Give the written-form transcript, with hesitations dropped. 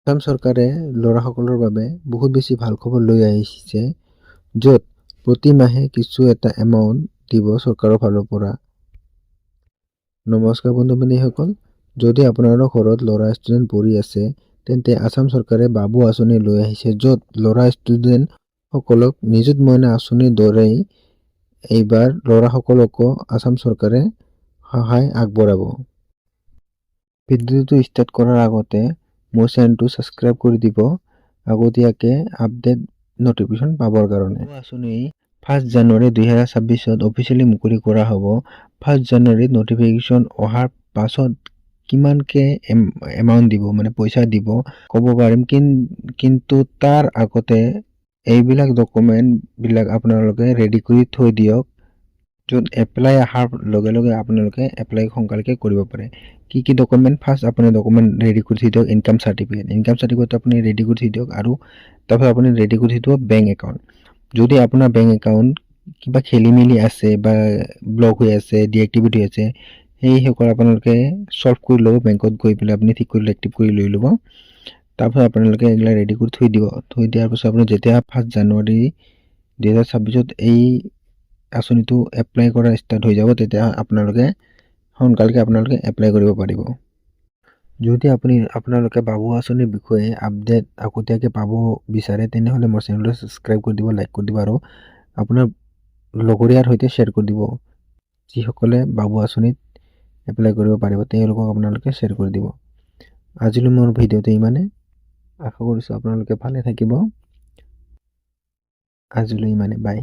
আসাম চৰকাৰে ল'ৰাসকলৰ বাবে বহুত বেছি ভাল খবৰ লৈ আহিছে, য'ত প্ৰতি মাহে কিছু এটা এমাউণ্ট দিব চৰকাৰৰ ফালৰ পৰা। নমস্কাৰ বন্ধু-বান্ধৱীসকল, যদি আপোনালোকৰ ঘৰত ল'ৰা ষ্টুডেণ্ট পঢ়ি আছে, তেন্তে আসাম চৰকাৰে বাবু আঁচনি লৈ আহিছে, য'ত ল'ৰা ষ্টুডেণ্টসকলক নিযুত মইনা আঁচনিৰ দৰেই এইবাৰ ল'ৰাসকলকো আসাম চৰকাৰে সহায় আগবঢ়াব। ভিডিঅ'টো ষ্টাৰ্ট কৰাৰ আগতে মোৰ চেনেলটো ছাবস্ক্ৰাইব কৰি দিব, আগতীয়াকৈ আপডেট নটিফিকেশ্যন পাবৰ কাৰণে। আঁচনি 1 জানুৱাৰী 2026ত অফিচিয়েলি মুকলি কৰা হ'ব। 1 জানুৱাৰীত নটিফিকেশ্যন অহাৰ পাছত কিমানকে এমাউণ্ট দিব, মানে পইচা দিব ক'ব পাৰিম, কিন্তু তাৰ আগতে এইবিলাক ডকুমেণ্টবিলাক আপোনালোকে ৰেডি কৰি থৈ দিয়ক, য'ত এপ্লাই অহাৰ লগে লগে আপোনালোকে এপ্লাই সোনকালে কৰিব পাৰে। কি ডকুমেণ্ট? ফাৰ্ষ্ট আপুনি ডকুমেণ্ট ৰেডি কৰি থৈ দিয়ক, ইনকাম চাৰ্টিফিকেট আপুনি ৰেডি কৰি থৈ দিয়ক, আৰু তাৰপিছত আপুনি ৰেডি কৰি থৈ দিব বেংক একাউণ্ট। যদি আপোনাৰ বেংক একাউণ্ট কিবা খেলি মেলি আছে বা ব্লক হৈ আছে, ডিএক্টিভেট হৈ আছে, সেইসকল আপোনালোকে ছল্ভ কৰি ল'ব, বেংকত গৈ পেলাই আপুনি ঠিক কৰি এক্টিভ কৰি লৈ ল'ব। তাৰপিছত আপোনালোকে এইবিলাক ৰেডি কৰি থৈ দিব। থৈ দিয়াৰ পিছত আপুনি যেতিয়া 1 জানুৱাৰী 2026ত এই আঁচনিটো এপ্লাই কৰা ষ্টাৰ্ট হৈ যাব, তেতিয়া আপোনালোকে এপ্লাই কৰিব পাৰিব। যদি আপোনালোকে বাবু আঁচনিৰ বিষয়ে আপডেট আগতীয়াকৈ পাব বিচাৰে, তেনেহ'লে মোৰ চেনেলটো ছাবস্ক্ৰাইব কৰি দিব, লাইক কৰি দিব, আৰু আপোনাৰ লগৰীয়াৰ সৈতে শ্বেয়াৰ কৰি দিব। যিসকলে বাবু আঁচনিত এপ্লাই কৰিব পাৰিব, তেওঁলোকক আপোনালোকে শ্বেয়াৰ কৰি দিব। আজিলৈ মোৰ ভিডিঅ'টো ইমানে। আশা কৰিছোঁ আপোনালোকে ভালে থাকিব। আজিলৈ ইমানে, বাই।